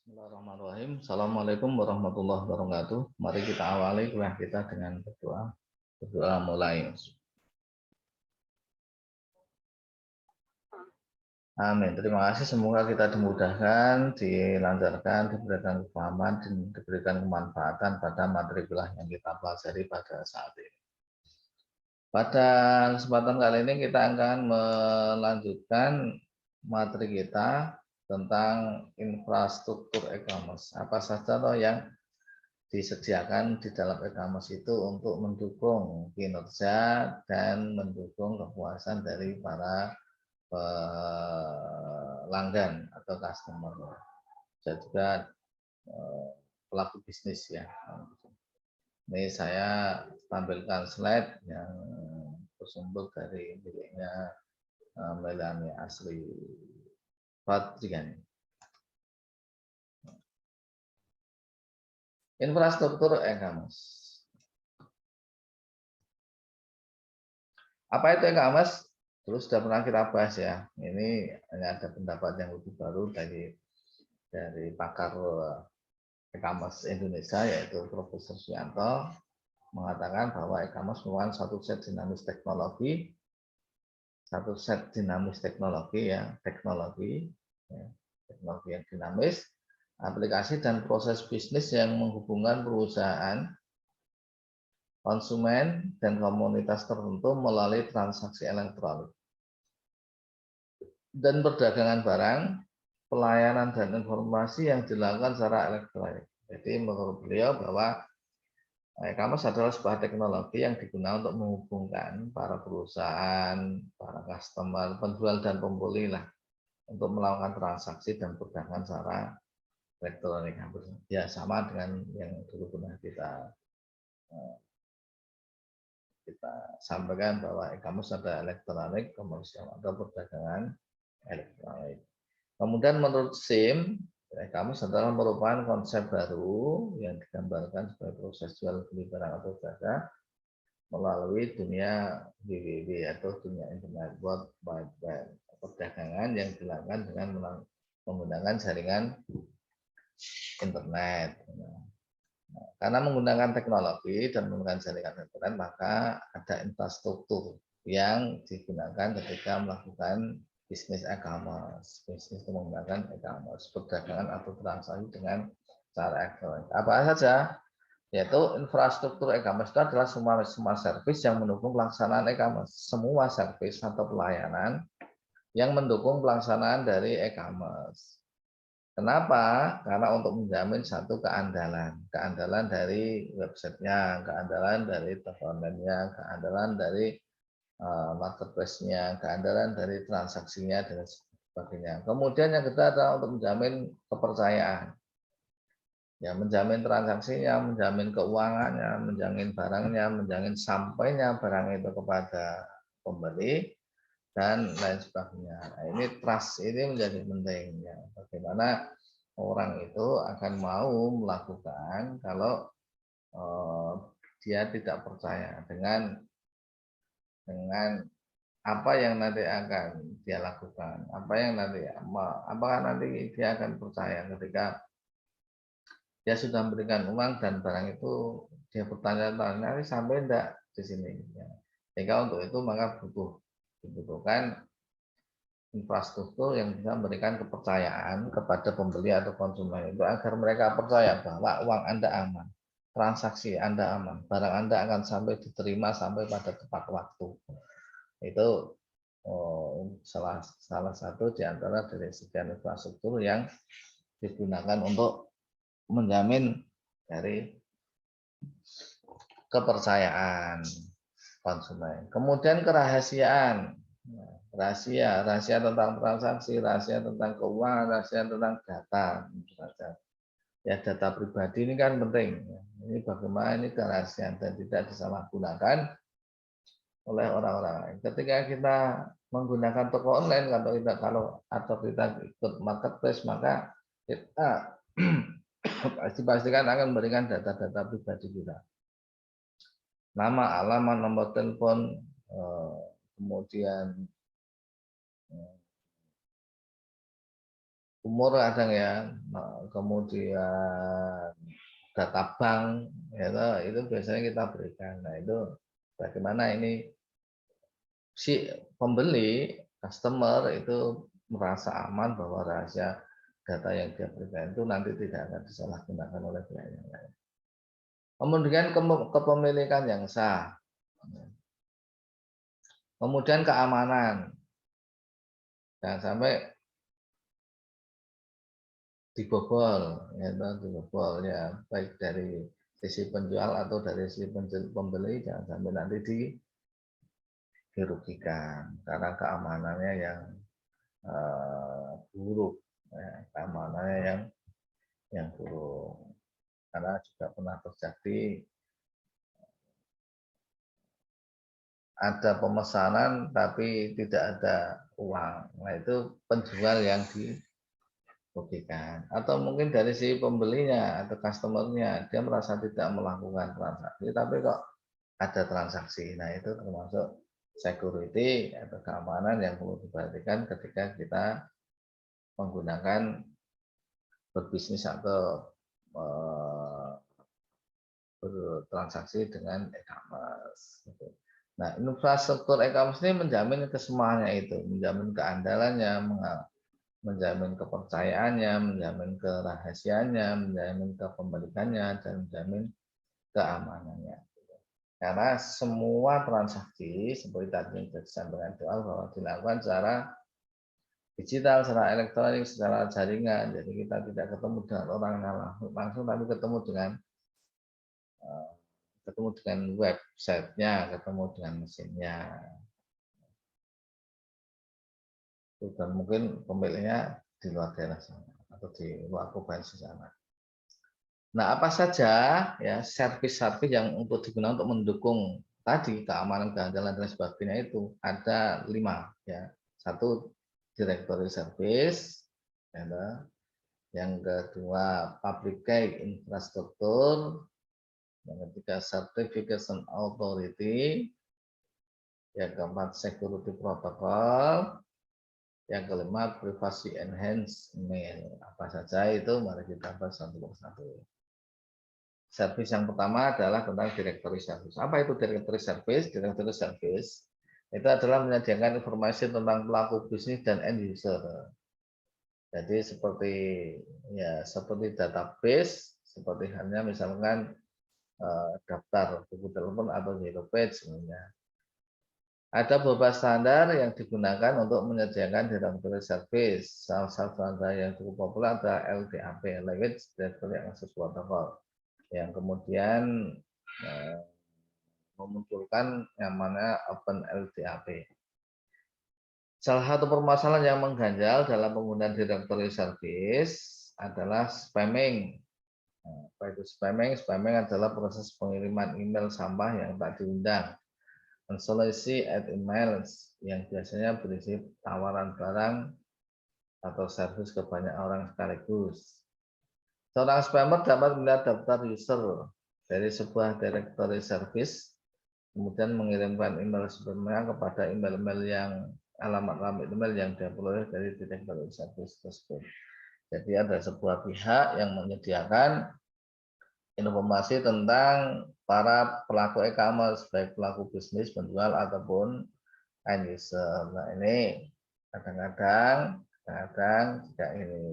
Bismillahirrahmanirrahim. Assalamualaikum warahmatullahi wabarakatuh. Mari kita awali kuliah kita dengan berdoa. Berdoa mulai. Amin. Terima kasih. Semoga kita dimudahkan, dilancarkan, diberikan kefahaman, dan diberikan kemanfaatan pada materi kuliah yang kita pelajari pada saat ini. Pada kesempatan kali ini kita akan melanjutkan materi kita tentang infrastruktur e-commerce. Apa saja loh yang disediakan di dalam e-commerce itu untuk mendukung kinerja dan mendukung kepuasan dari para pelanggan atau customer. Saya juga pelaku bisnis ya. Ini saya tampilkan slide yang bersumber dari miliknya Melanie Asri Fadriani. Infrastruktur e-commerce. Apa itu e-commerce? Terus sudah pernah kita bahas ya. Ini hanya ada pendapat yang lebih baru dari pakar e-commerce Indonesia yaitu Profesor Suyanto mengatakan bahwa e-commerce merupakan satu set dinamis teknologi ya, teknologi yang dinamis, aplikasi dan proses bisnis yang menghubungkan perusahaan, konsumen, dan komunitas tertentu melalui transaksi elektronik dan perdagangan barang, pelayanan dan informasi yang dilakukan secara elektronik. Jadi menurut beliau bahwa e-commerce adalah sebuah teknologi yang digunakan untuk menghubungkan para perusahaan, para customer, penjual dan pembeli lah untuk melakukan transaksi dan perdagangan secara elektronik. Ya sama dengan yang dulu pernah kita sampaikan bahwa e-commerce ada elektronik, komersial atau perdagangan elektronik. Kemudian menurut SIM, e-commerce adalah merupakan konsep baru yang digambarkan sebagai proses jual beli barang atau jasa melalui dunia www atau dunia internet, World Wide Web, perdagangan yang dilakukan dengan menggunakan jaringan internet. Karena menggunakan teknologi dan menggunakan jaringan internet, maka ada infrastruktur yang digunakan ketika melakukan bisnis e-commerce, bisnis menggunakan e-commerce, perdagangan atau transaksi dengan cara elektronik. Apa saja? Yaitu infrastruktur e-commerce itu adalah semua servis yang mendukung pelaksanaan e-commerce, semua servis atau pelayanan yang mendukung pelaksanaan dari e-commerce. Kenapa? Karena untuk menjamin satu keandalan dari websitenya, keandalan dari teleponnya, keandalan dari marketplace-nya, keandalan dari transaksinya dan sebagainya. Kemudian yang kedua adalah untuk menjamin kepercayaan. Ya, menjamin transaksinya, menjamin keuangannya, menjamin barangnya, menjamin sampainya barang itu kepada pembeli dan lain sebagainya. Nah, ini trust ini menjadi penting ya. Bagaimana orang itu akan mau melakukan kalau dia tidak percaya dengan apa yang nanti akan dia lakukan, apakah nanti dia akan percaya ketika dia sudah memberikan uang dan barang itu dia bertanya-tanya sampai enggak di sini. Ya. Sehingga untuk itu maka dibutuhkan infrastruktur yang bisa memberikan kepercayaan kepada pembeli atau konsumen itu agar mereka percaya bahwa uang Anda aman, transaksi Anda aman, barang Anda akan sampai diterima sampai pada tepat waktu. Itu salah satu di antara dari sekian infrastruktur yang digunakan untuk menjamin dari kepercayaan konsumen. Kemudian kerahasiaan. Rahasia tentang transaksi, rahasia tentang keuangan, rahasia tentang data. Ya, data pribadi ini kan penting. Ini bagaimana ini kerahasiaan dan tidak disalahgunakan oleh orang-orang lain. Ketika kita menggunakan toko online, kalau kita ikut marketplace, maka kita pastikan akan memberikan data-data pribadi kita. Nama, alamat, nomor telepon, kemudian umur kadang ya, kemudian data bank, ya, itu biasanya kita berikan. Nah itu bagaimana ini si pembeli, customer itu merasa aman bahwa rahasia data yang dia berikan itu nanti tidak akan disalahgunakan oleh pihak yang lain. Kemudian kepemilikan yang sah, kemudian keamanan, jangan sampai dibobol, ya, dibobol ya, baik dari sisi penjual atau dari sisi pembeli, jangan sampai nanti dirugikan karena keamanannya yang buruk, ya, keamanannya yang buruk. Karena juga pernah terjadi ada pemesanan tapi tidak ada uang. Nah itu penjual yang dirugikan. Atau mungkin dari si pembelinya atau customernya, dia merasa tidak melakukan transaksi, tapi kok ada transaksi. Nah itu termasuk security atau keamanan yang perlu diperhatikan ketika kita menggunakan berbisnis atau bertransaksi dengan e-commerce. Nah, infrastruktur e-commerce ini menjamin kesemuanya itu, menjamin keandalannya, menjamin kepercayaannya, menjamin kerahasiaannya, menjamin kepemilikannya, dan menjamin keamanannya. Karena semua transaksi seperti tadi yang disampaikan di awal bahwa dilakukan secara digital, secara elektronik, secara jaringan. Jadi kita tidak ketemu dengan orang langsung, tapi ketemu dengan websitenya, ketemu dengan mesinnya. Dan mungkin pemiliknya di luar daerah sana atau di luar provinsi sana. Nah, apa saja ya servis-servis yang untuk digunakan untuk mendukung tadi keamanan, keandalan dan sebagainya itu ada 5 ya. 1 directory service, ya, yang kedua public key infrastruktur, yang ketiga certification authority, yang keempat security protocol, yang kelima privacy enhancement. Apa saja itu mari kita bahas satu persatu. Service yang pertama adalah tentang directory service. Apa itu directory service? Directory service itu adalah menyediakan informasi tentang pelaku bisnis dan end user. Jadi seperti database, seperti hanya misalkan daftar buku telepon atau zero page sebenarnya. Ada beberapa standar yang digunakan untuk menyediakan directory service. Salah satu standar yang cukup populer adalah LDAP, Language Directory Access Protocol, yang kemudian memunculkan yang mana OpenLDAP. Salah satu permasalahan yang mengganjal dalam penggunaan directory service adalah spamming. Apa itu spamming? Spamming adalah proses pengiriman email sampah yang tak diundang. Unsolicited emails yang biasanya berisi tawaran barang atau servis ke banyak orang sekaligus. Seorang spammer dapat melihat daftar user dari sebuah directory service, kemudian mengirimkan email spamnya kepada email-email yang alamat email yang dia peroleh dari directory service tersebut. Jadi ada sebuah pihak yang menyediakan informasi tentang para pelaku e-commerce, baik pelaku bisnis, penjual ataupun end user. Nah ini kadang-kadang jika ini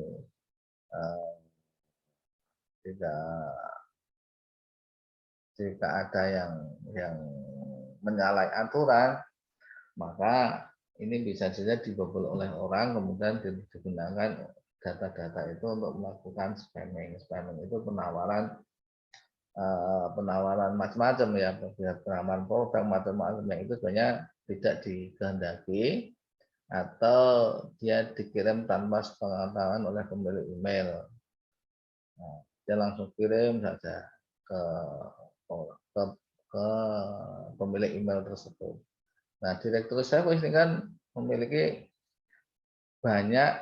jika ada yang menyalahi aturan, maka ini bisa saja dibobol oleh orang, kemudian digunakan data-data itu untuk melakukan spamming. Spamming itu penawaran macam-macam ya, penawaran produk macam-macam yang itu sebenarnya tidak dikehendaki atau dia dikirim tanpa sepengetahuan oleh pemilik email. Nah, dia langsung kirim saja ke, ke, ke pemilik email tersebut. Nah, direktur service ini kan memiliki banyak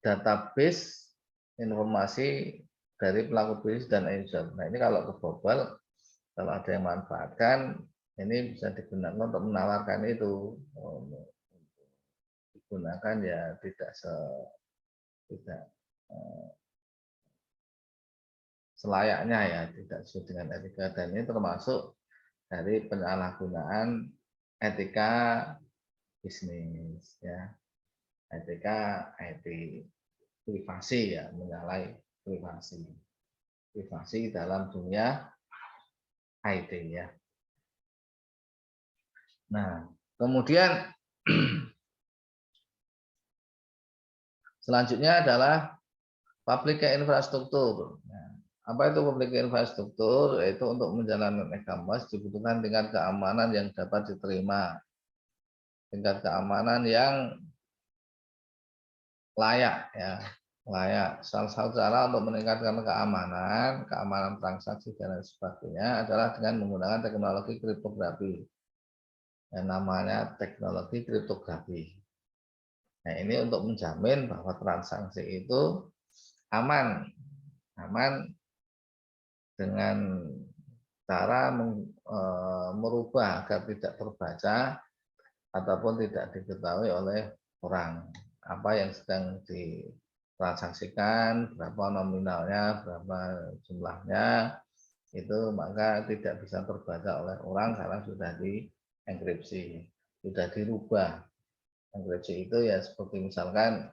database informasi dari pelaku bisnis dan user. Nah, ini kalau kebobol, kalau ada yang manfaatkan, ini bisa digunakan untuk menawarkan itu. Digunakan ya tidak tidak selayaknya ya, tidak sesuai dengan etika, dan ini termasuk dari penyalahgunaan etika bisnis ya, etika IT, privasi ya, menyalahi privasi dalam dunia IT ya. Nah, kemudian selanjutnya adalah public key infrastruktur. Nah, apa itu public key infrastruktur? Yaitu untuk menjalankan e-commerce dibutuhkan tingkat keamanan yang dapat diterima, tingkat keamanan yang layak ya, layak. Salah satu cara untuk meningkatkan keamanan transaksi dan lain sebagainya adalah dengan menggunakan teknologi kriptografi. Yang namanya teknologi kriptografi. Nah, ini untuk menjamin bahwa transaksi itu aman dengan cara merubah agar tidak terbaca ataupun tidak diketahui oleh orang apa yang sedang ditransaksikan, berapa nominalnya, berapa jumlahnya, itu maka tidak bisa terbaca oleh orang karena sudah dienkripsi, sudah dirubah. Enkripsi itu ya seperti misalkan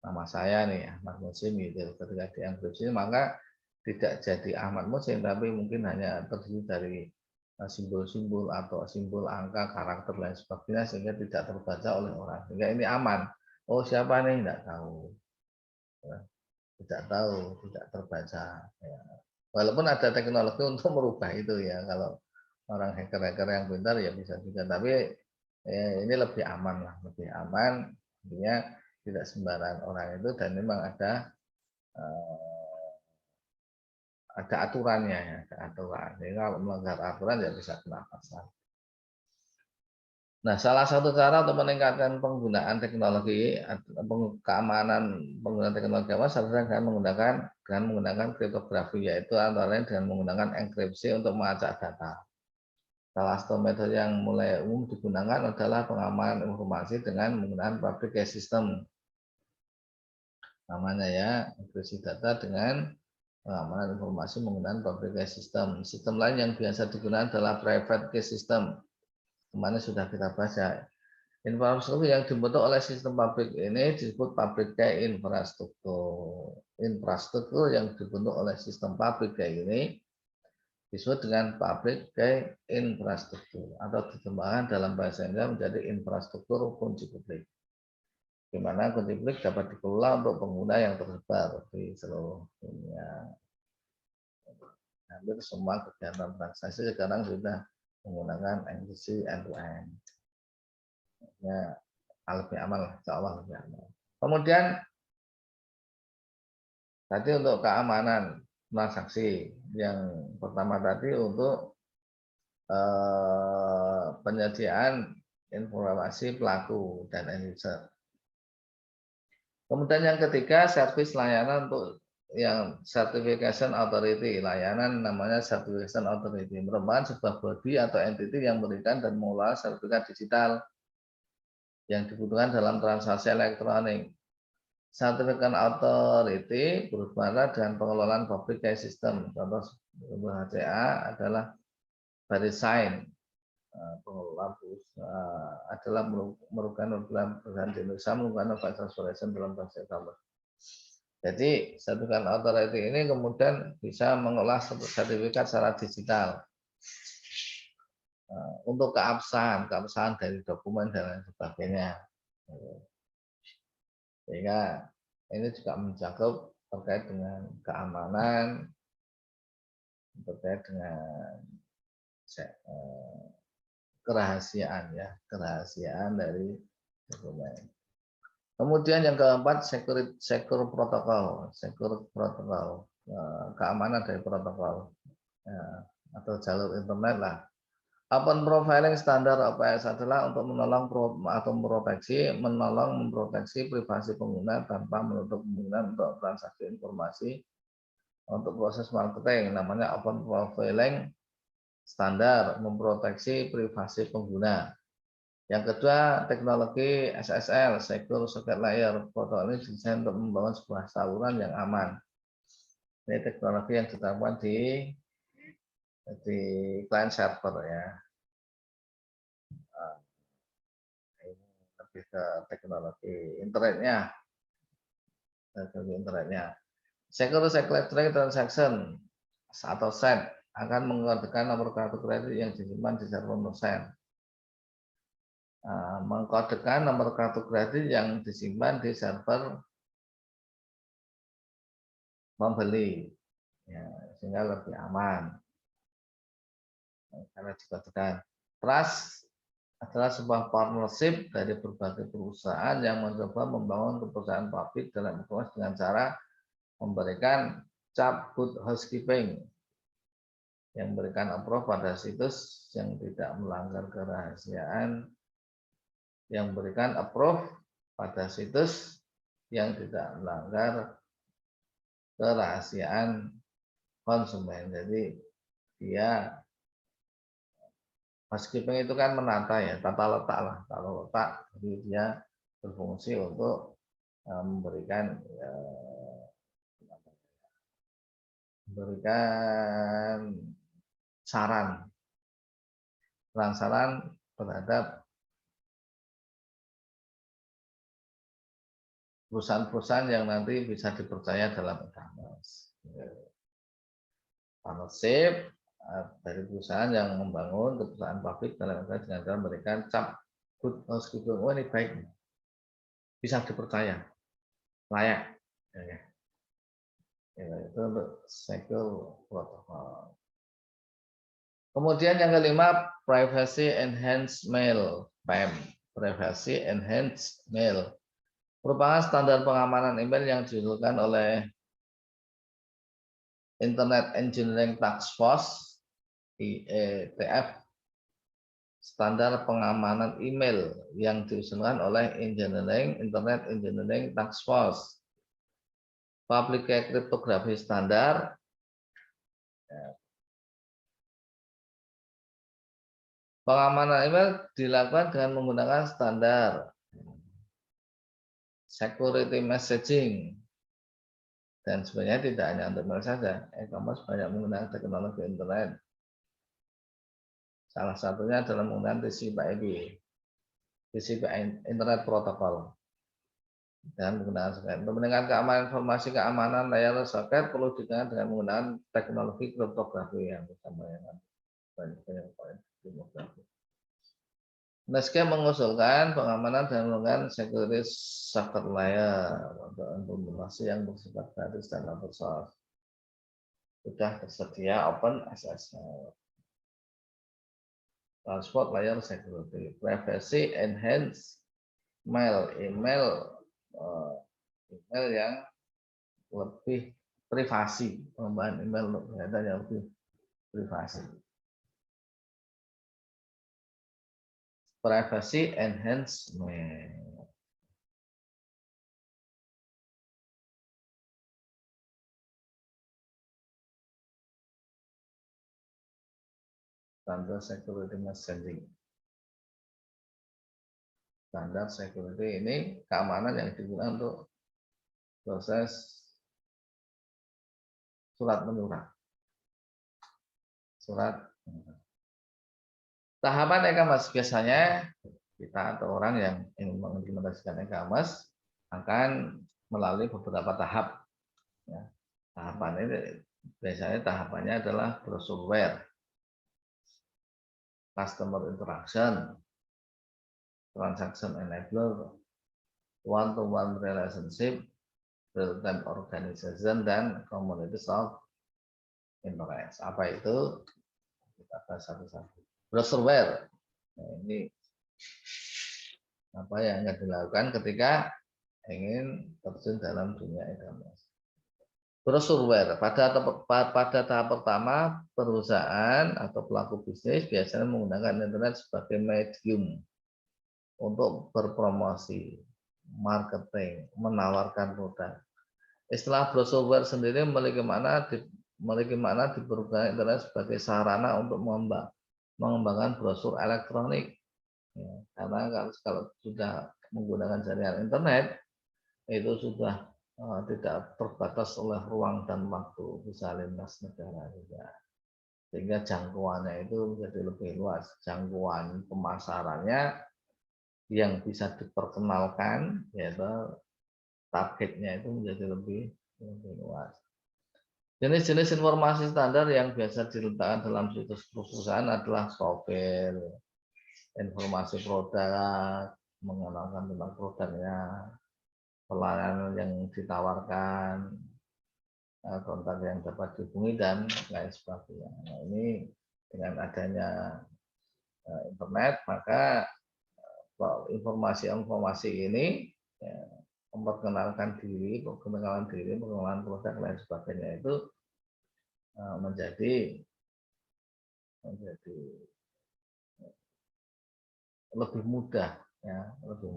nama saya nih Ahmad Musim gitu, ketika dienkripsi maka tidak jadi Ahmad Musim tapi mungkin hanya terdiri dari simbol-simbol atau simbol angka, karakter lain sebagainya sehingga tidak terbaca oleh orang, sehingga ini aman. Oh siapa nih tidak tahu, tidak terbaca ya. Walaupun ada teknologi untuk merubah itu ya, kalau orang hacker-hacker yang pintar ya bisa juga, tapi ini lebih aman lah, lebih aman, artinya tidak sembarangan orang itu, dan memang ada aturannya ya, ada aturan. Jadi kalau melanggar aturan ya bisa kena pasal. Nah, salah satu cara untuk meningkatkan penggunaan teknologi, keamanan penggunaan teknologi adalah dengan menggunakan kriptografi, yaitu antara lain dengan menggunakan enkripsi untuk melacak data. Salah satu metode yang mulai umum digunakan adalah pengamanan informasi dengan menggunakan public key system. Namanya ya, enkripsi data dengan pengamanan informasi menggunakan public key system. Sistem lain yang biasa digunakan adalah private key system. Kemana sudah kita bahas ya. Infrastruktur yang dibentuk oleh sistem publik ini disebut public key infrastruktur. Infrastruktur yang dibentuk oleh sistem publik key ini disebut dengan public key infrastruktur atau diterjemahkan dalam bahasa Indonesia menjadi infrastruktur kunci publik. Di mana kunci publik dapat dikelola untuk pengguna yang tersebar di seluruh dunia. Hampir semua kegiatan transaksi sekarang sudah menggunakan enkripsi end-to-end. Ya, lebih aman, insya Allah lebih aman. Kemudian tadi untuk keamanan transaksi, yang pertama tadi untuk penyediaan informasi pelaku dan end user. Kemudian yang ketiga, servis layanan untuk yang certification authority, layanan namanya certification authority, merupakan sebuah body atau entity yang memberikan dan mengelola sertifikat digital yang dibutuhkan dalam transaksi elektronik. Certification authority berhubungan dengan pengelolaan public key system. Contoh HCA adalah VeriSign. Pengelola adalah merupakan perusahaan di Indonesia melakukan transaction dalam bahasa e-commerce. Jadi sertifikat authority ini kemudian bisa mengolah sertifikat secara digital untuk keabsahan dari dokumen dan lain sebagainya. Sehingga ini juga mencakup terkait dengan keamanan, terkait dengan kerahasiaan ya, kerahasiaan dari dokumen. Kemudian yang keempat, secure protokol, keamanan dari protokol ya, atau jalur internet lah. Open profiling standar OPS adalah untuk memproteksi privasi pengguna tanpa menutup kemungkinan untuk transaksi informasi untuk proses marketing. Namanya open profiling standar, memproteksi privasi pengguna. Yang kedua, teknologi SSL, Secure Socket Layer. Protokol ini didesain untuk membangun sebuah saluran yang aman. Ini teknologi yang diterapkan di client server ya. Ini lebih ke teknologi internetnya. Secure Electronic Transaction atau SET akan mengkodekan nomor kartu kredit yang disimpan di server merchant. Mengkodekan nomor kartu kredit yang disimpan di server pembeli, ya, sehingga lebih aman. Karena dikodekan. Trust adalah sebuah partnership dari berbagai perusahaan yang mencoba membangun kepercayaan publik dalam e-commerce dengan cara memberikan cap good housekeeping, yang memberikan approve pada situs yang tidak melanggar kerahasiaan, yang memberikan approve pada situs yang tidak melanggar kerahasiaan konsumen. Jadi dia housekeeping itu kan menata ya, tata letak lah, tata letak. Jadi dia berfungsi untuk memberikan saran terhadap perusahaan-perusahaan yang nanti bisa dipercaya dalam e-commerce. Partnership dari perusahaan yang membangun kepercayaan publik dalam e-commerce dengan cara memberikan cap good housekeeping. Oh, ini baik, bisa dipercaya, layak. Itu untuk secure protocol. Kemudian yang kelima, privacy enhanced mail, PEM. Privacy enhanced mail merupakan standar pengamanan email yang diusulkan oleh Internet Engineering Task Force (IETF). Standar pengamanan email yang diusulkan oleh Internet Engineering Task Force. Public Key Cryptography Standard. Pengamanan email dilakukan dengan menggunakan standar security messaging. Dan sebenarnya tidak hanya untuk email saja, e-commerce banyak menggunakan teknologi internet. Salah satunya adalah menggunakan TCP/IP, Internet Protocol. Dan menggunakan soket. Untuk meningkatkan keamanan informasi keamanan layar soket perlu digunakan dengan menggunakan teknologi kriptografi yang bersama dengan banyak kriptografi. NESCAP mengusulkan pengamanan dan menggunakan security socket layer untuk implementasi yang bersifat gratis dan open source. Sudah tersedia Open SSL. Transport layer security, privacy enhanced mail, email yang lebih privasi, pengembangan email yang lebih privasi. Privacy enhancement. Standar security messaging. Standar security ini keamanan yang digunakan untuk proses surat menyurat. Tahapan e-commerce biasanya kita atau orang yang ingin mengimplementasikan e-commerce akan melalui beberapa tahap. Ya. Tahapan ini biasanya tahapannya adalah brosureware, customer interaction, transaction enabler, one-to-one relationship, real-time organization, dan communities of interest. Apa itu? Kita bahas satu-satu. Brosureware. Nah, ini apa yang akan dilakukan ketika ingin terjun dalam dunia e-commerce. Brosureware pada tahap pertama, perusahaan atau pelaku bisnis biasanya menggunakan internet sebagai medium untuk berpromosi, marketing, menawarkan produk. Istilah brosureware sendiri memiliki makna dipergunakan internet sebagai sarana untuk mengembangkan brosur elektronik Ya, karena kalau sudah menggunakan jaringan internet itu sudah tidak terbatas oleh ruang dan waktu, bisa lintas negara juga. Sehingga jangkauannya itu menjadi lebih luas, jangkauan pemasarannya yang bisa diperkenalkan, yaitu targetnya itu menjadi lebih luas. Jenis-jenis informasi standar yang biasa diletakkan dalam situs perusahaan adalah profil, informasi produk, mengenalkan tentang produknya, pelayanan yang ditawarkan, kontak yang dapat dihubungi dan lain sebagainya. Nah, ini dengan adanya internet, maka informasi-informasi ini ya, memperkenalkan diri, perkenalan produk lain sebagainya itu menjadi lebih mudah, ya, lebih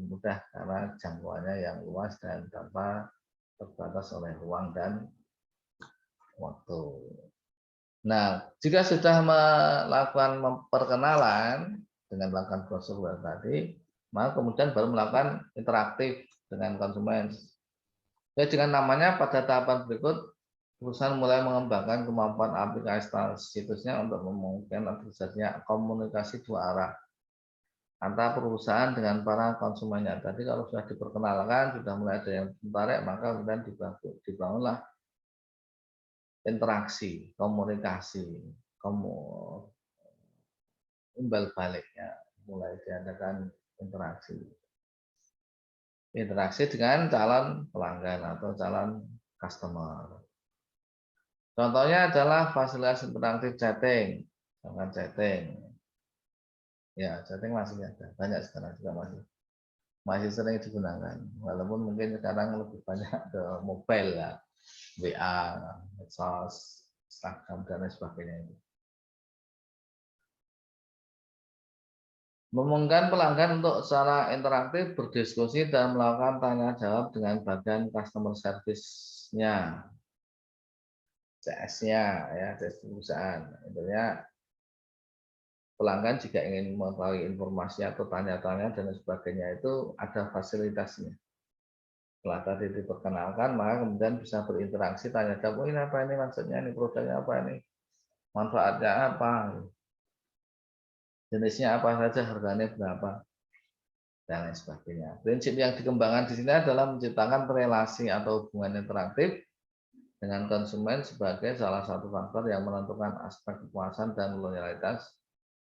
mudah karena jangkauannya yang luas dan tanpa terbatas oleh ruang dan waktu. Nah, jika sudah melakukan perkenalan dengan melakukan brosur tadi, maka kemudian baru melakukan interaktif dengan konsumen. Jadi dengan namanya pada tahapan berikut, perusahaan mulai mengembangkan kemampuan aplikasi situsnya untuk memungkinkan terjadinya komunikasi dua arah antara perusahaan dengan para konsumennya. Tadi kalau sudah diperkenalkan, sudah mulai ada yang tertarik, maka kemudian dibangunlah interaksi, komunikasi, imbal baliknya, mulai diadakan interaksi. Interaksi dengan calon pelanggan atau calon customer. Contohnya adalah fasilitas interaktif chatting, dengan chatting. Ya, chatting masih ada, banyak sekarang juga masih sering digunakan. Walaupun mungkin sekarang lebih banyak ke mobile ya, WA, medsos, Instagram dan lain sebagainya itu. Memungkinkan pelanggan untuk secara interaktif berdiskusi dan melakukan tanya jawab dengan bagian customer service-nya, CS-nya, ya, CS perusahaan. Intinya pelanggan jika ingin mengetahui informasi atau tanya-tanya dan sebagainya itu ada fasilitasnya. Setelah tadi diperkenalkan, maka kemudian bisa berinteraksi, tanya jawab, oh, ini apa ini maksudnya, ini produknya apa ini, manfaatnya apa, jenisnya apa saja, harganya berapa, dan lain sebagainya. Prinsip yang dikembangkan di sini adalah menciptakan relasi atau hubungan interaktif dengan konsumen sebagai salah satu faktor yang menentukan aspek kepuasan dan loyalitas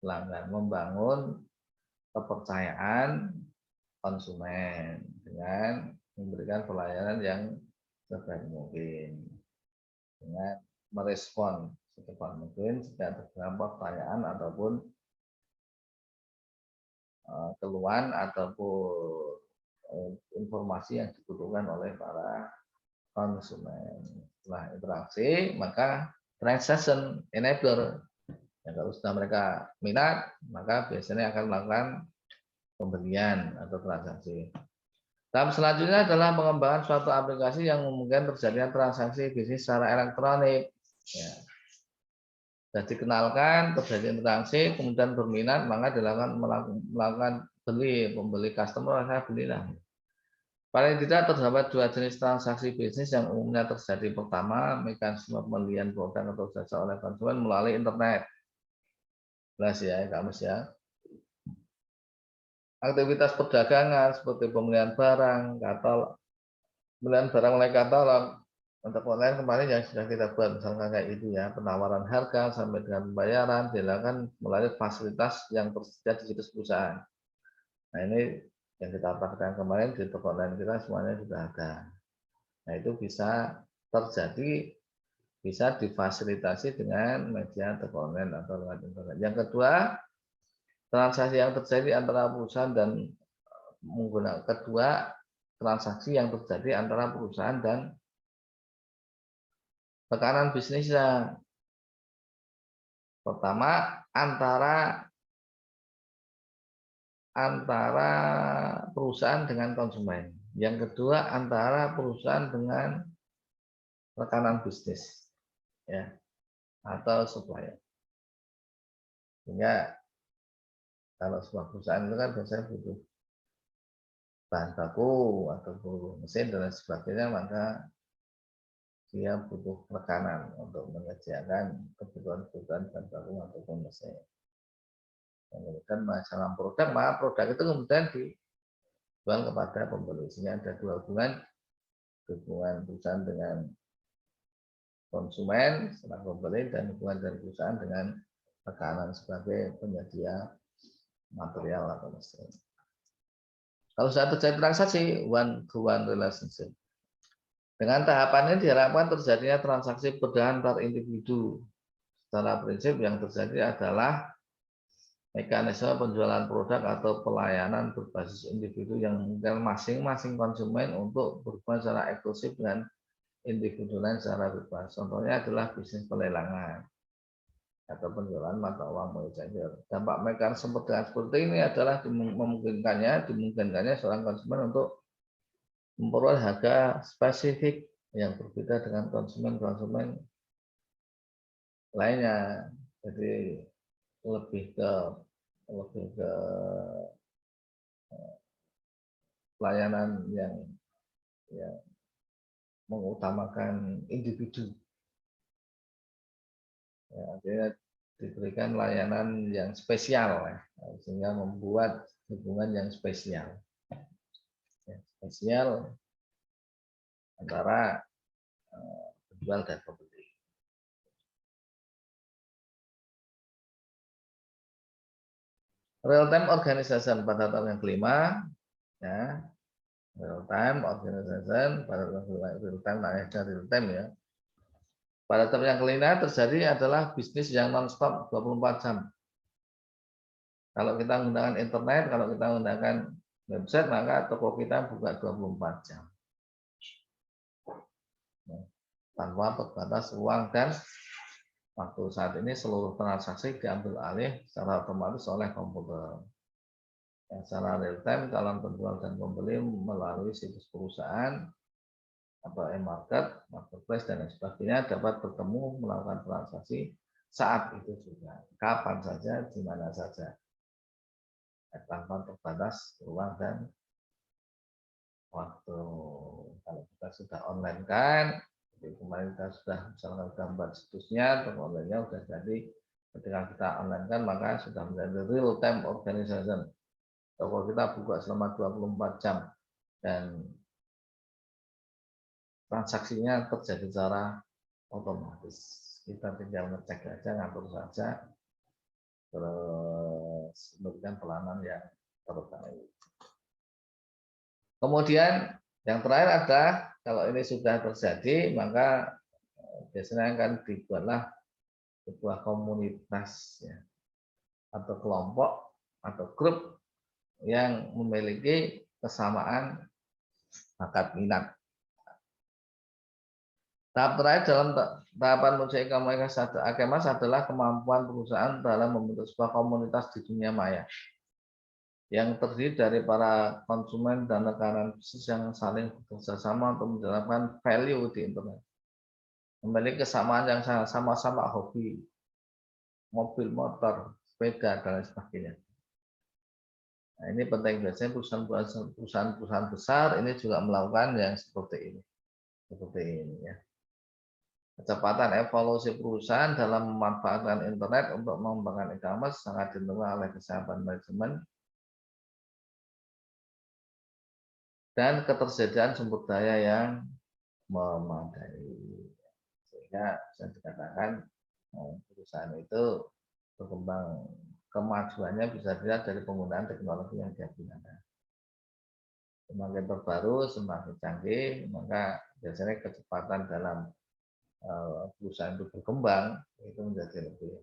pelanggan, membangun kepercayaan konsumen dengan memberikan pelayanan yang sebaik mungkin, dengan merespon secepat mungkin jika terdapat pertanyaan ataupun keluhan ataupun informasi yang dibutuhkan oleh para konsumen. Setelah interaksi, maka transaction enabler. Ya, kalau sudah mereka minat, maka biasanya akan melakukan pembelian atau transaksi. Tahap selanjutnya adalah pengembangan suatu aplikasi yang memungkinkan terjadinya transaksi bisnis secara elektronik. Ya. Sudah dikenalkan, terjadi interaksi, kemudian berminat, maka dilakukan melakukan pembeli customer, saya belilah. Paling tidak terdapat dua jenis transaksi bisnis yang umumnya terjadi. Pertama, mekanisme pembelian produk atau jasa oleh konsumen melalui internet. Jelas ya, kamus ya. Aktivitas perdagangan seperti pembelian barang, pembelian barang melalui katalog. Untuk online kemarin yang sudah kita buat, misalkan kayak itu ya, penawaran harga sampai dengan pembayaran dilakukan melalui fasilitas yang tersedia di situs perusahaan. Nah ini yang kita praktekkan kemarin di toko online kita semuanya sudah ada. Nah itu bisa terjadi, bisa difasilitasi dengan media toko online atau lewat internet. Yang kedua, transaksi yang terjadi antara perusahaan dan menggunakan transaksi yang terjadi antara perusahaan dan tekanan bisnisnya. Pertama, antara perusahaan dengan konsumen. Yang kedua, antara perusahaan dengan rekanan bisnis, ya, atau supplier. Sehingga Kalau sebuah perusahaan itu kan biasanya butuh bahan baku atau butuh mesin dan lain sebagainya, maka dia butuh rekanan untuk menyediakan kebutuhan-kebutuhan bahan baku ataupun mesin. Kemudian masalah produk, maka produk itu kemudian dijual kepada pembeli. Sehingga ada dua hubungan perusahaan dengan konsumen setelah pembeli dan hubungan dari perusahaan dengan rekanan sebagai penyedia material atau mesin. Kalau sudah terjadi transaksi one to one relationship, dengan tahapan ini diharapkan terjadinya transaksi perdagangan antar individu. Secara prinsip yang terjadi adalah mekanisme penjualan produk atau pelayanan berbasis individu yang mungkin masing-masing konsumen untuk berhubungan secara eksklusif dengan individu lain secara bebas. Contohnya adalah bisnis pelelangan atau penjualan mata uang mujair. Dampak mekanisme perdagangan seperti ini adalah dimungkinkannya seorang konsumen untuk memperoleh harga spesifik yang berbeda dengan konsumen-konsumen lainnya. Jadi lebih ke pelayanan yang mengutamakan individu. Ya, artinya diberikan layanan yang spesial, ya, sehingga membuat hubungan yang spesial. Ya, spesial antara penjual dan pembeli. Real time organization pada tahap yang kelima, ya, real time organization pada real time, real time ya. Pada tahap yang kelima terjadi adalah bisnis yang non-stop 24 jam. Kalau kita menggunakan internet, kalau kita menggunakan website, maka toko kita buka 24 jam. Tanpa terbatas ruang dan waktu. Saat ini seluruh transaksi diambil alih secara otomatis oleh komputer. Yang secara real time, calon penjual dan pembeli melalui situs perusahaan atau e-market, marketplace, dan lain sebagainya dapat bertemu melakukan transaksi saat itu juga, kapan saja, di mana saja, tanpa terbatas ruang dan waktu. Kalau kita sudah online kan, jadi kemarin kita sudah misalkan gambar situsnya, atau online-nya sudah jadi. Ketika kita online kan, maka sudah menjadi real time organization. Toko kita buka selama 24 jam dan transaksinya terjadi secara otomatis. Kita tinggal ngecek aja, ngatur saja, terus memberikan pelayanan yang terbaik. Kemudian yang terakhir adalah kalau ini sudah terjadi, maka biasanya akan dibuatlah sebuah komunitas ya, atau kelompok atau grup yang memiliki kesamaan bakat minat. Tahap terakhir dalam tahapan menuju e-commerce adalah kemampuan perusahaan dalam membentuk sebuah komunitas di dunia maya yang terdiri dari para konsumen dan rekanan bisnis yang saling bekerjasama untuk menjalankan value di internet. Memiliki kesamaan yang sama-sama hobi, mobil, motor, sepeda, dan lain sebagainya. Nah, ini penting, biasanya perusahaan-perusahaan besar ini juga melakukan yang seperti ini. Seperti ini ya. Kecepatan evolusi perusahaan dalam memanfaatkan internet untuk mengembangkan e-commerce sangat ditentukan oleh kesiapan manajemen dan ketersediaan sumber daya yang memadai. Sehingga bisa dikatakan perusahaan itu berkembang, kemajuannya bisa dilihat dari penggunaan teknologi yang dia gunakan. Semakin terbaru, semakin canggih, maka biasanya kecepatan dalam perusahaan itu berkembang itu menjadi lebih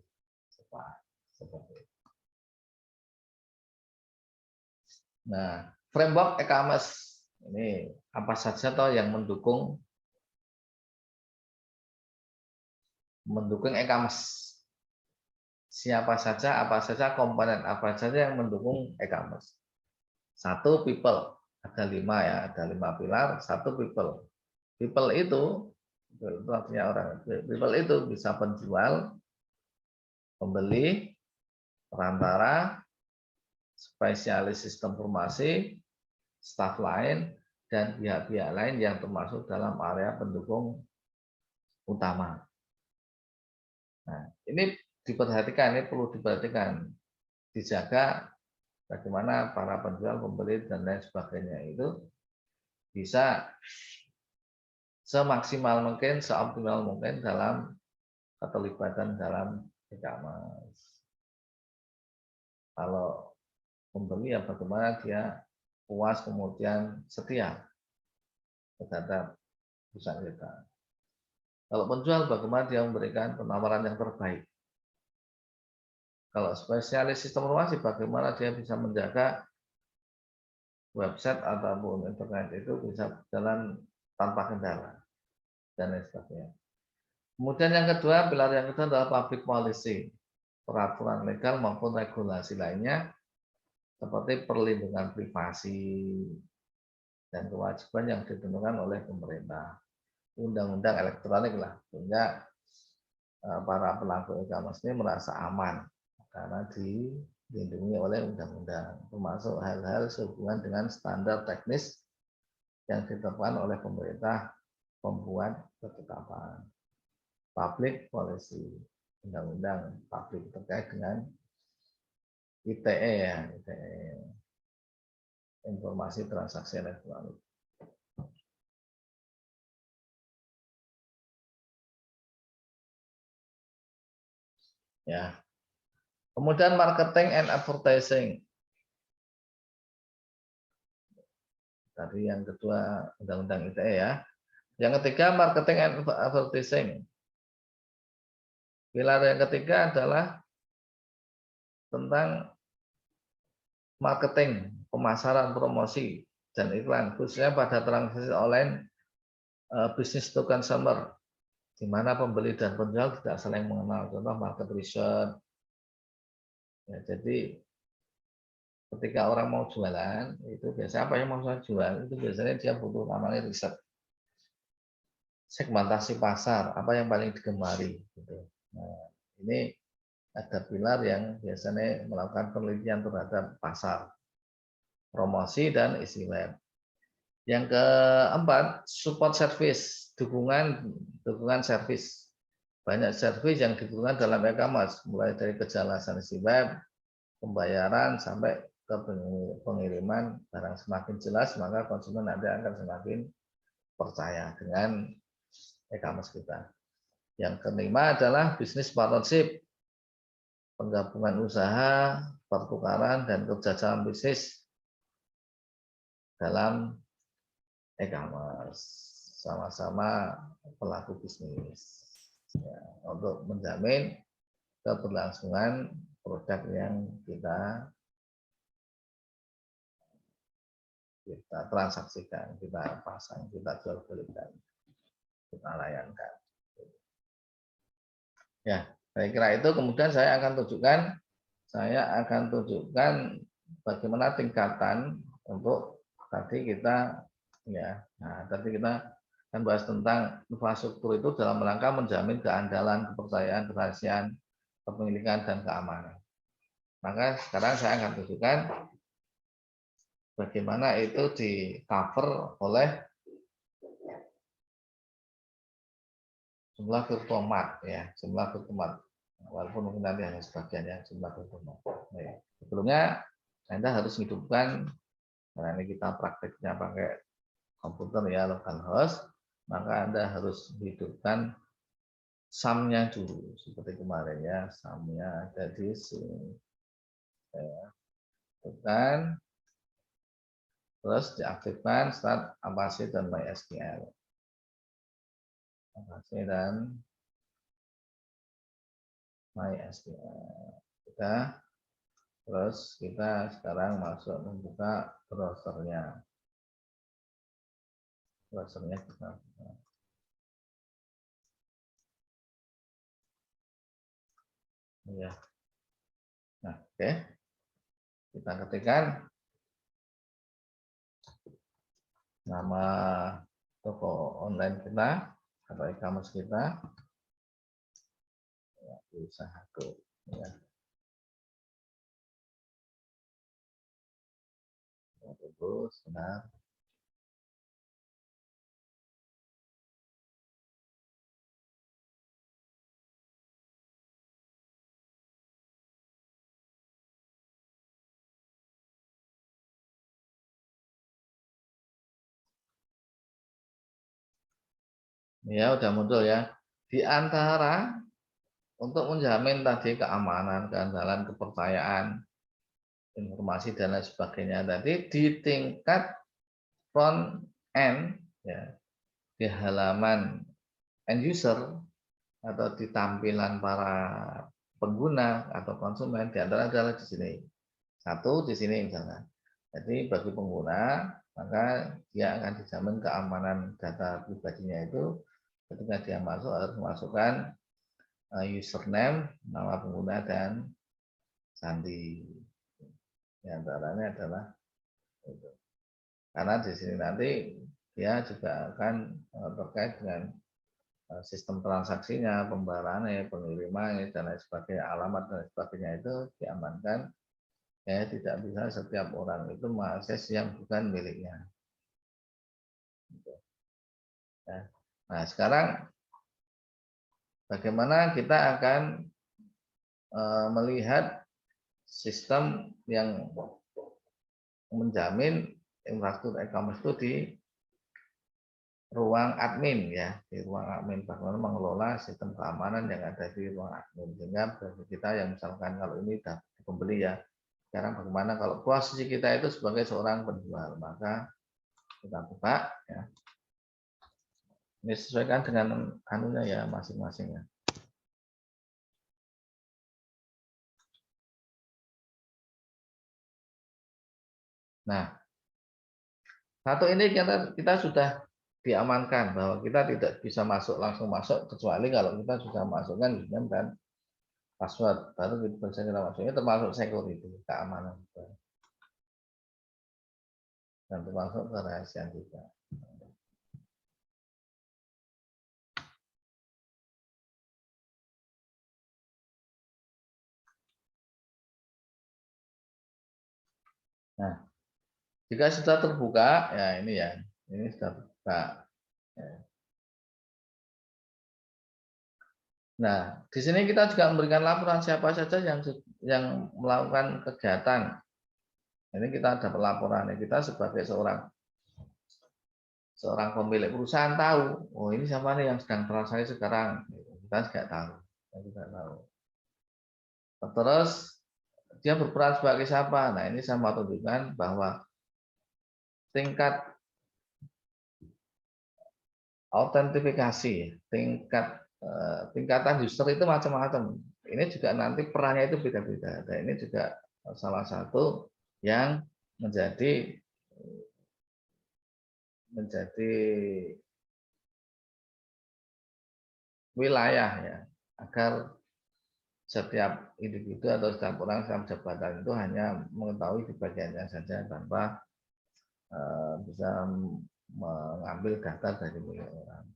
cepat seperti itu. Nah, framework e-commerce ini apa saja toh yang mendukung e-commerce? Siapa saja, apa saja komponen apa saja yang mendukung e-commerce? Satu, people, ada 5 ya, ada 5 pilar. Satu, people. People itu artinya orang. People itu bisa penjual, pembeli, perantara, spesialis sistem informasi, staf lain, dan pihak-pihak lain yang termasuk dalam area pendukung utama. Nah, ini diperhatikan, ini perlu diperhatikan, dijaga bagaimana para penjual, pembeli, dan lain sebagainya itu bisa semaksimal mungkin, seoptimal mungkin dalam keterlibatan dalam e-commerce. Kalau pembeli ya bagaimana dia puas kemudian setia terhadap perusahaan kita. Kalau penjual bagaimana dia memberikan penawaran yang terbaik. Kalau spesialis sistem informasi bagaimana dia bisa menjaga website ataupun internet itu bisa berjalan tanpa kendala dan lain sebagainya. Kemudian yang kedua, pilar yang kedua adalah public policy, peraturan legal maupun regulasi lainnya seperti perlindungan privasi dan kewajiban yang ditentukan oleh pemerintah, undang-undang elektronik lah, sehingga para pelaku e-commerce ini merasa aman karena dilindungi oleh undang-undang, termasuk hal-hal sehubungan dengan standar teknis yang ditetapkan oleh pemerintah pembuat ketetapan. Public policy, undang-undang publik terkait dengan ITE ya, ITE, informasi transaksi elektronik. Ya. Kemudian marketing and advertising. Tadi yang kedua undang-undang ITE ya. Yang ketiga marketing and advertising. Pilar yang ketiga adalah tentang marketing, pemasaran, promosi, dan iklan, khususnya pada transaksi online business to consumer, di mana pembeli dan penjual tidak saling mengenal. Contoh market research. Ya, jadi ketika orang mau jualan, itu biasanya apa yang mau saya jual, itu biasanya dia butuh namanya riset. Segmentasi pasar, apa yang paling digemari. Gitu. Nah, ini ada pilar yang biasanya melakukan penelitian terhadap pasar, promosi, dan isi web. Yang keempat, support service, dukungan service. Banyak service yang dibutuhkan dalam e-commerce, mulai dari kejelasan isi web, pembayaran, sampai ke pengiriman. Barang semakin jelas, maka konsumen nanti akan semakin percaya dengan e-commerce kita. Yang kelima adalah bisnis partnership, penggabungan usaha, pertukaran, dan kerjasama bisnis dalam e-commerce, sama-sama pelaku bisnis ya, untuk menjamin keberlangsungan produk yang kita transaksikan, kita pasang, kita jual belikan, kita layankan. Ya, saya kira itu. Kemudian saya akan tunjukkan bagaimana tingkatan untuk tadi kita ya. Nah, tadi kita akan bahas tentang infrastruktur itu dalam rangka menjamin keandalan, kepercayaan, kerahasiaan, kepemilikan, dan keamanan. Maka sekarang saya akan tunjukkan bagaimana itu di cover oleh jumlah virtual mart ya, jumlah virtual mart. Walaupun mungkin nanti hanya sebagian ya jumlah virtual mart. Nah, sebelumnya Anda harus hidupkan, karena ini kita prakteknya pakai komputer ya, local host, maka Anda harus hidupkan sum-nya dulu seperti kemarin ya, sum-nya ada di sini. Ya. Hidupkan, terus diaktifkan start Apache dan MySQL. Apache dan MySQL. Sudah. Terus kita sekarang masuk membuka browsernya. Browsernya kita buka. Ya. Nah, oke. Kita ketikkan nama toko online kita atau e-commerce kita. Ya, usahaku. Ya. sebentar. Ya, udah muncul ya. Di antara untuk menjamin tadi keamanan, keandalan, kepercayaan, informasi dan lain sebagainya tadi di tingkat front end ya, di halaman end user atau di tampilan para pengguna atau konsumen di antara adalah di sini. Satu di sini misalnya. Jadi bagi pengguna maka dia akan dijamin keamanan data pribadinya itu ketika dia masuk harus memasukkan username, nama pengguna dan sandi. Di antaranya adalah itu. Karena di sini nanti dia juga akan terkait dengan sistem transaksinya, pembayarannya, pengirimannya dan lain sebagainya, alamat dan lain sebagainya itu diamankan. Ya, tidak bisa setiap orang itu mengakses yang bukan miliknya. Nah, sekarang bagaimana kita akan melihat sistem yang menjamin infrastruktur e-commerce itu di ruang admin ya, di ruang admin bagaimana mengelola sistem keamanan yang ada di ruang admin. Sehingga bagi kita yang misalkan kalau ini sudah pembeli ya, sekarang bagaimana kalau posisi kita itu sebagai seorang penjual, maka kita buka ya. Ini sesuaikan dengan anunya ya masing-masing ya. Nah, satu ini kita sudah diamankan bahwa kita tidak bisa langsung masuk kecuali kalau kita sudah masukkan username dan password baru bisa kita masuknya termasuk security keamanan dan termasuk kerahasiaan juga. Nah, jika sudah terbuka ya ini ya, ini sudah terbuka. Nah, di sini kita juga memberikan laporan siapa saja yang melakukan kegiatan. Ini kita ada pelaporan. Kita sebagai seorang pemilik perusahaan tahu, oh ini siapa nih yang sedang transaksi sekarang. Kita juga tahu. Kita juga tahu. Terus dia berperan sebagai siapa? Nah, ini saya mau tunjukkan bahwa tingkat autentifikasi, tingkatan user itu macam-macam. Ini juga nanti perannya itu beda-beda. Dan ini juga salah satu yang menjadi wilayah ya, agar setiap individu atau setiap orang dalam jabatan itu hanya mengetahui di bagiannya saja tanpa bisa mengambil data dari milik orang.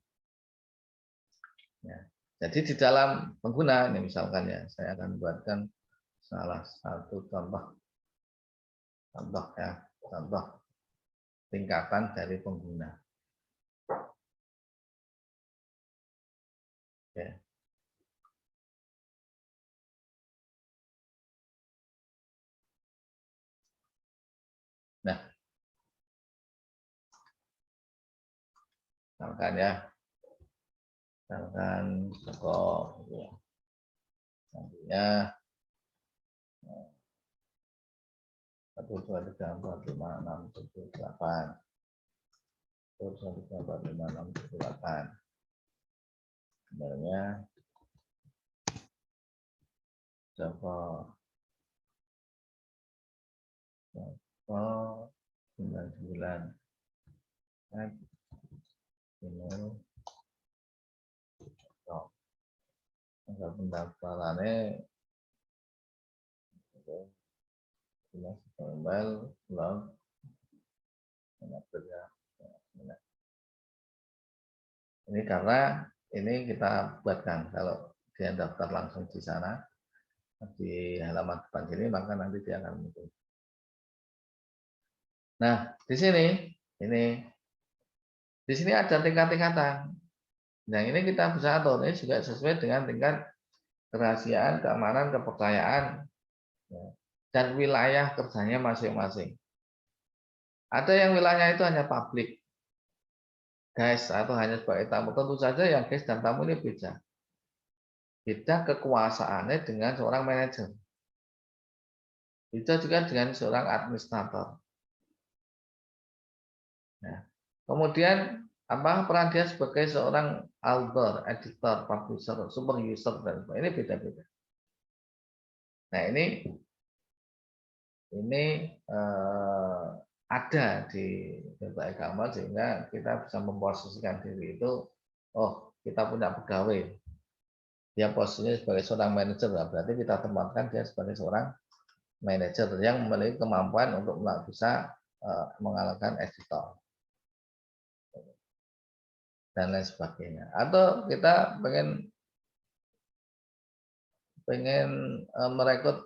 Ya. Jadi di dalam pengguna ini misalkan ya, saya akan buatkan salah satu contoh ya, contoh tingkatan dari pengguna. Ya. Nah, misalkan ya, misalkan toko ya. Nantinya 1, 2, 3, 4, 5, 6, 7, 8. 1, 2, 3, 4, 5, 6, 7, 8. Sebenarnya Java 99 email angka pendaftarannya jelas email log ini karena ini kita buatkan kalau dia daftar langsung di sana di halaman depan sini maka nanti dia akan muncul. Nah, di sini ada tingkat-tingkatan. Nah, ini kita bisa atur. Ini juga sesuai dengan tingkat kerahasiaan, keamanan, kepercayaan, ya, dan wilayah kerjanya masing-masing. Ada yang wilayahnya itu hanya publik, guys, atau hanya sebagai tamu. Tentu saja yang guys dan tamu ini beda. Beda kekuasaannya dengan seorang manajer. Beda juga dengan seorang administrator. Nah, kemudian apa peran dia sebagai seorang author, editor, publisher, super user dan ini beda-beda. Nah, ini ada di berbagai agama sehingga kita bisa memposisikan diri itu, oh kita punya pegawai, dia posisinya sebagai seorang manajer, berarti kita tempatkan dia sebagai seorang manajer yang memiliki kemampuan untuk bisa mengalahkan editor dan lain sebagainya. Atau kita pengen merekrut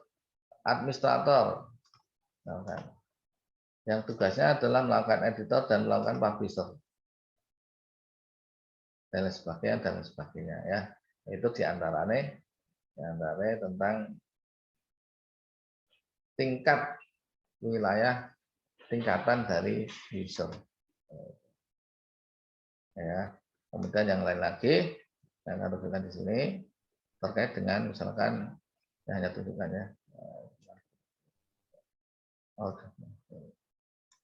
administrator, yang tugasnya adalah melakukan editor dan melakukan publisher dan lain sebagainya ya. Itu diantaranya tentang tingkat wilayah tingkatan dari user ya. Kemudian yang lain lagi yang harus di sini terkait dengan misalkan hanya tunjukkannya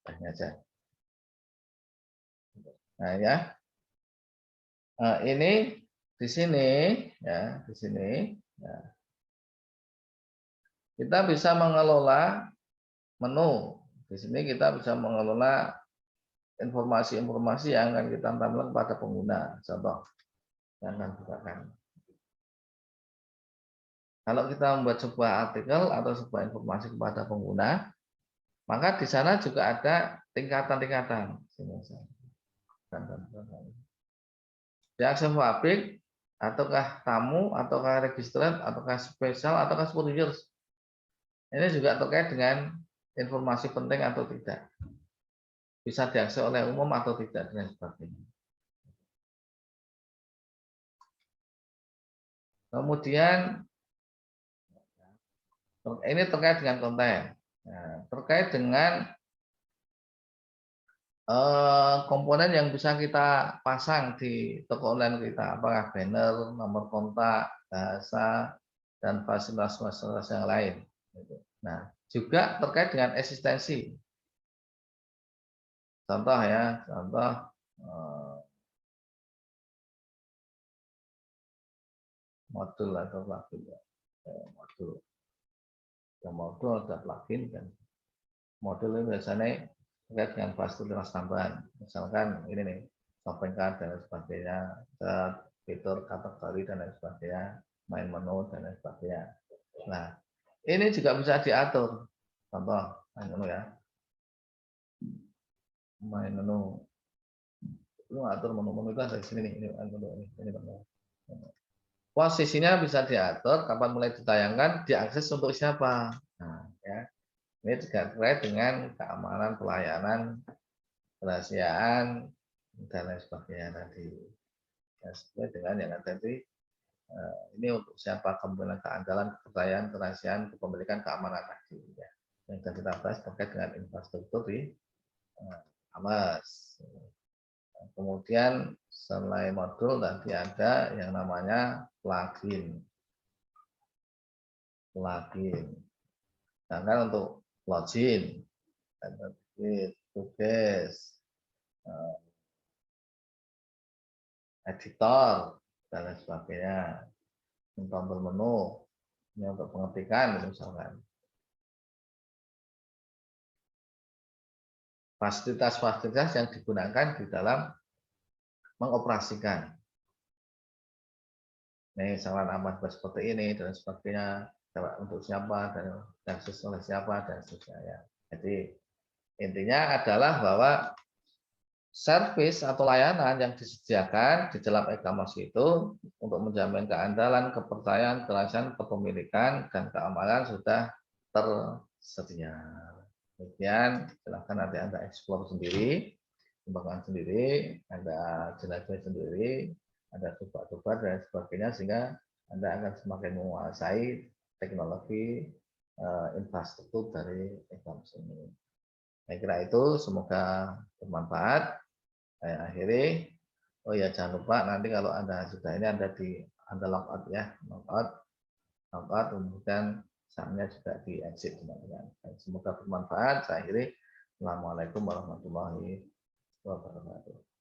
ini aja. Nah ya, ini di sini ya, di sini ya, kita bisa mengelola menu. Di sini kita bisa mengelola informasi-informasi yang akan kita tampilkan kepada pengguna. Contoh yang akan bukakan. Kalau kita membuat sebuah artikel atau sebuah informasi kepada pengguna, maka di sana juga ada tingkatan-tingkatan. Di akses publik, ataukah tamu, ataukah registrant, ataukah spesial, ataukah super users. Ini juga terkait dengan informasi penting atau tidak. Bisa diakses oleh umum atau tidak, dan sebagainya. Kemudian ini terkait dengan konten. Nah, terkait dengan komponen yang bisa kita pasang di toko online kita, apakah banner, nomor kontak, bahasa, dan fasilitas-fasilitas yang lain. Nah, juga terkait dengan eksistensi. Contoh ya, contoh modul atau plugin. Modul. Yang modul ada plugin kan. Modul ini biasanya terkait dengan fasilitas tambahan. Misalkan ini nih, shopping cart dan lain sebagainya, fitur kategori dan lain sebagainya, main menu dan lain sebagainya. Nah, ini juga bisa diatur. Contoh, main menu ya. Main menu. Lu atur menu-menu itu ada di sini nih, ini menu. Posisinya bisa diatur kapan mulai ditayangkan, diakses untuk siapa. Nah, ya. Ini juga terkait dengan keamanan pelayanan, kerahasiaan dan lain sebagainya tadi. Ya, sesuai dengan yang tadi ini untuk siapa kemungkinan keandalan, kepercayaan, kerahasiaan, kepemilikan, keamanan tadi. Ya. Yang kita bahas terkait dengan infrastruktur di Amas. Kemudian selain modul tadi ada yang namanya plugin. Sedangkan untuk login, tugas, editor, dan lain sebagainya. Tombol menu, ini untuk pengetikan misalkan. Fasilitas-fasilitas yang digunakan di dalam mengoperasikan. Ini saran amat seperti ini dan sebagainya, untuk siapa dan sesuai siapa dan sebagainya. Jadi intinya adalah bahwa servis atau layanan yang disediakan di dalam e-commerce itu untuk menjamin keandalan, kepercayaan, kerahasiaan, kepemilikan dan keamanan sudah tersedia. Kemudian silahkan nanti Anda explore sendiri, kembangkan sendiri, Anda jelajah sendiri, Anda coba-coba dan sebagainya sehingga Anda akan semakin menguasai teknologi infrastruktur dari e-commerce ini. Saya kira itu semoga bermanfaat. Saya akhiri. Oh ya, jangan lupa nanti kalau Anda sudah ini Anda logout ya, logout kemudian sahamnya juga di exit teman-teman. Semoga bermanfaat. Saya akhiri. Assalamualaikum warahmatullahi wabarakatuh.